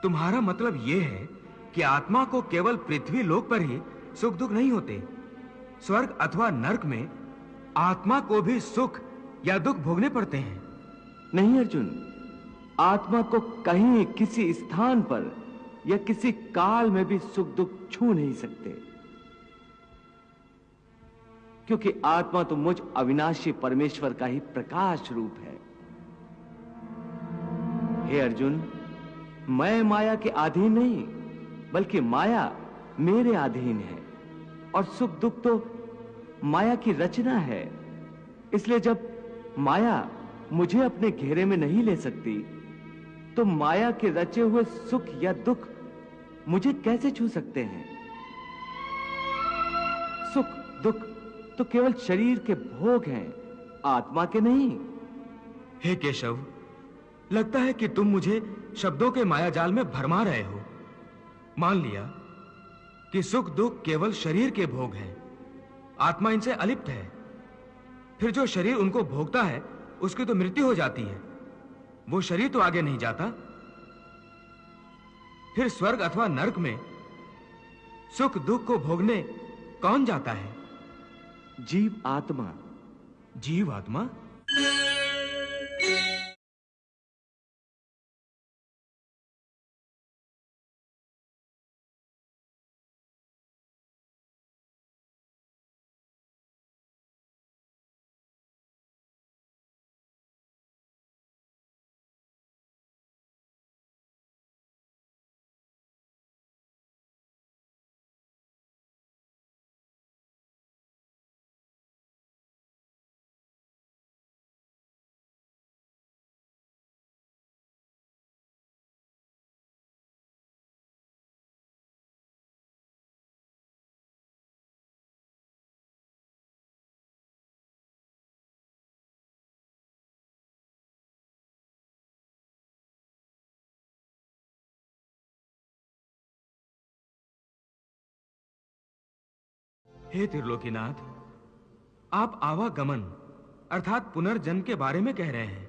तुम्हारा मतलब यह है कि आत्मा को केवल पृथ्वी लोक पर ही सुख दुख नहीं होते, स्वर्ग अथवा नरक में आत्मा को भी सुख या दुख भोगने पड़ते हैं। नहीं अर्जुन, आत्मा को कहीं किसी स्थान पर या किसी काल में भी सुख दुख छू नहीं सकते, क्योंकि आत्मा तो मुझ अविनाशी परमेश्वर का ही प्रकाश रूप है। हे अर्जुन, मैं माया के अधीन नहीं, बल्कि माया मेरे अधीन है, और सुख दुख तो माया की रचना है। इसलिए जब माया मुझे अपने घेरे में नहीं ले सकती, तो माया के रचे हुए सुख या दुख मुझे कैसे छू सकते हैं? सुख दुख तो केवल शरीर के भोग हैं, आत्मा के नहीं। हे केशव, लगता है कि तुम मुझे शब्दों के मायाजाल में भरमा रहे हो। मान लिया कि सुख दुख केवल शरीर के भोग हैं, आत्मा इनसे अलिप्त है। फिर जो शरीर उनको भोगता है उसकी तो मृत्यु हो जाती है, वो शरीर तो आगे नहीं जाता। फिर स्वर्ग अथवा नरक में सुख दुख को भोगने कौन जाता है? जीव आत्मा। जीव आत्मा? हे त्रिलोकीनाथ, आप आवागमन अर्थात पुनर्जन्म के बारे में कह रहे हैं।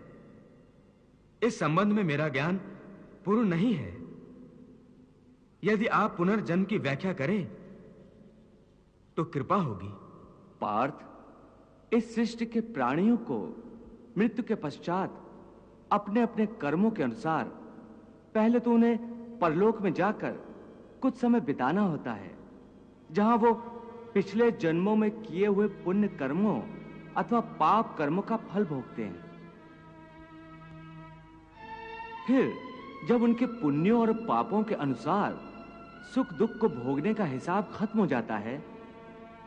इस संबंध में मेरा ज्ञान पूर्ण नहीं है। यदि आप पुनर्जन्म की व्याख्या करें तो कृपा होगी। पार्थ, इस सृष्टि के प्राणियों को मृत्यु के पश्चात अपने अपने कर्मों के अनुसार पहले तो उन्हें परलोक में जाकर कुछ समय बिताना होता है, जहां वो पिछले जन्मों में किए हुए पुण्य कर्मों अथवा पाप कर्मों का फल भोगते हैं। फिर जब उनके पुण्यों और पापों के अनुसार सुख दुख को भोगने का हिसाब खत्म हो जाता है,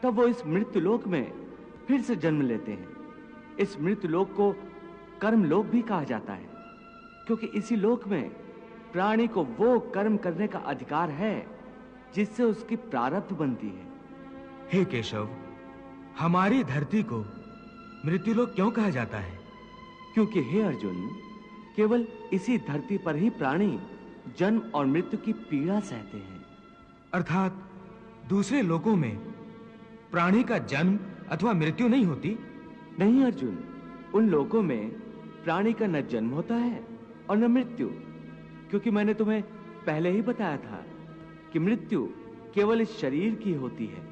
तब वो इस मृत्यु लोक में फिर से जन्म लेते हैं। इस मृत्यु लोक को कर्म लोक भी कहा जाता है, क्योंकि इसी लोक में प्राणी को वो कर्म करने का अधिकार है जिससे उसकी प्रारब्ध बनती है। हे केशव, हमारी धरती को मृत्युलोक क्यों कहा जाता है? क्योंकि हे अर्जुन, केवल इसी धरती पर ही प्राणी जन्म और मृत्यु की पीड़ा सहते हैं। अर्थात दूसरे लोकों में प्राणी का जन्म अथवा मृत्यु नहीं होती? नहीं अर्जुन, उन लोकों में प्राणी का न जन्म होता है और न मृत्यु, क्योंकि मैंने तुम्हें पहले ही बताया था कि मृत्यु केवल इस शरीर की होती है,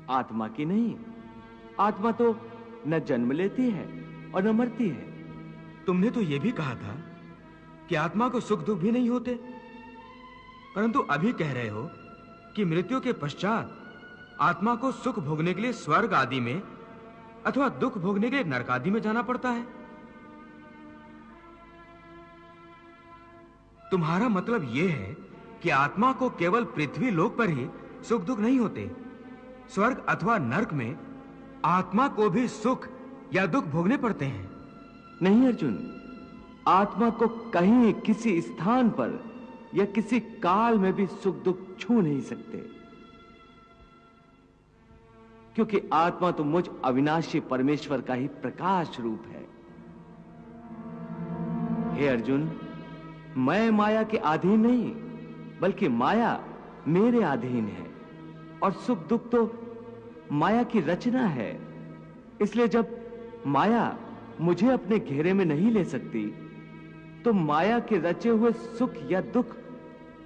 आत्मा की नहीं। आत्मा तो न जन्म लेती है और न मरती है। तुमने तो यह भी कहा था कि आत्मा को सुख दुख भी नहीं होते, परंतु अभी कह रहे हो कि मृत्यु के पश्चात आत्मा को सुख भोगने के लिए स्वर्ग आदि में अथवा दुख भोगने के लिए नरक आदि में जाना पड़ता है। तुम्हारा मतलब यह है कि आत्मा को केवल पृथ्वी लोक पर ही सुख दुख नहीं होते, स्वर्ग अथवा नरक में आत्मा को भी सुख या दुख भोगने पड़ते हैं। नहीं अर्जुन, आत्मा को कहीं किसी स्थान पर या किसी काल में भी सुख दुख छू नहीं सकते, क्योंकि आत्मा तो मुझ अविनाशी परमेश्वर का ही प्रकाश रूप है। हे अर्जुन, मैं माया के अधीन नहीं, बल्कि माया मेरे अधीन है, और सुख दुख तो माया की रचना है। इसलिए जब माया मुझे अपने घेरे में नहीं ले सकती, तो माया के रचे हुए सुख या दुख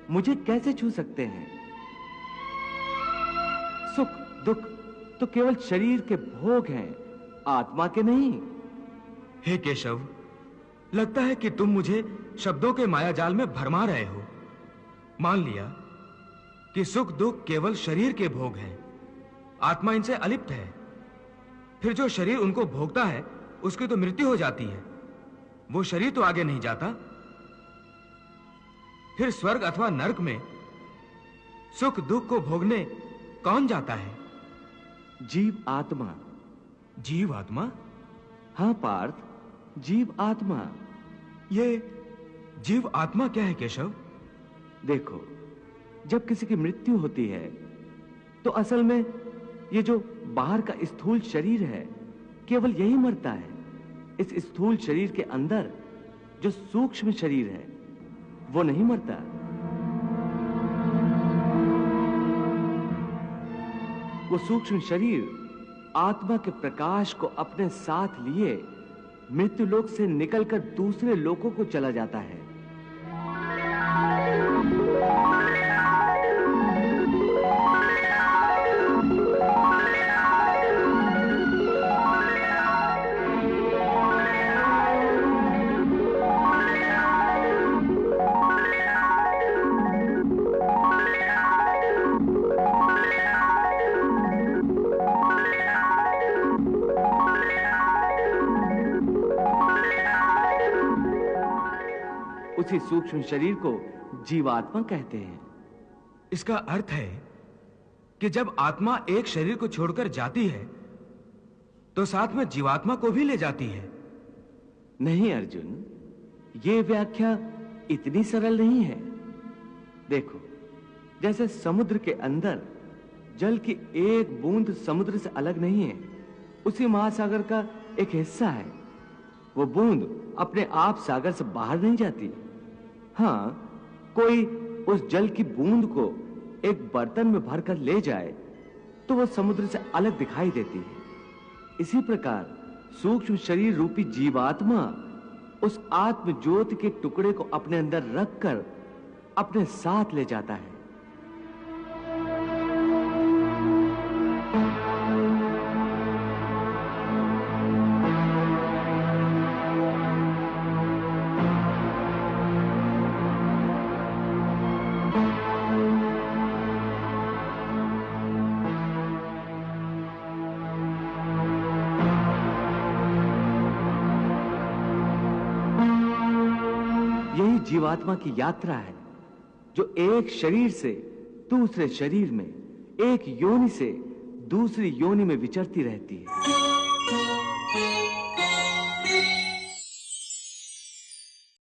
मुझे कैसे छू सकते हैं? सुख दुख तो केवल शरीर के भोग हैं, आत्मा के नहीं। हे केशव, लगता है कि तुम मुझे शब्दों के मायाजाल में भरमा रहे हो। मान लिया कि सुख दुख केवल शरीर के भोग हैं, आत्मा इनसे अलिप्त है। फिर जो शरीर उनको भोगता है उसकी तो मृत्यु हो जाती है, वो शरीर तो आगे नहीं जाता। फिर स्वर्ग अथवा नरक में सुख दुख को भोगने कौन जाता है? जीव आत्मा। जीव आत्मा? हां पार्थ, जीव आत्मा। ये जीव आत्मा क्या है केशव? देखो, जब किसी की मृत्यु होती है तो असल में ये जो बाहर का स्थूल शरीर है केवल यही मरता है। इस स्थूल शरीर के अंदर जो सूक्ष्म शरीर है वो नहीं मरता। वो सूक्ष्म शरीर आत्मा के प्रकाश को अपने साथ लिए मृत्यु लोक से निकलकर दूसरे लोकों को चला जाता है। उसी सूक्ष्म शरीर को जीवात्मा कहते हैं। इसका अर्थ है कि जब आत्मा एक शरीर को छोड़कर जाती है तो साथ में जीवात्मा को भी ले जाती है। नहीं अर्जुन, ये व्याख्या इतनी सरल नहीं है। देखो, जैसे समुद्र के अंदर जल की एक बूंद समुद्र से अलग नहीं है, उसी महासागर का एक हिस्सा है। वो बूंद अपने आप सागर से बाहर नहीं जाती। हां, कोई उस जल की बूंद को एक बर्तन में भरकर ले जाए तो वो समुद्र से अलग दिखाई देती है। इसी प्रकार सूक्ष्म शरीर रूपी जीवात्मा उस आत्म ज्योति के टुकड़े को अपने अंदर रखकर अपने साथ ले जाता है। यही जीवात्मा की यात्रा है जो एक शरीर से दूसरे शरीर में, एक योनि से दूसरी योनि में विचरती रहती है।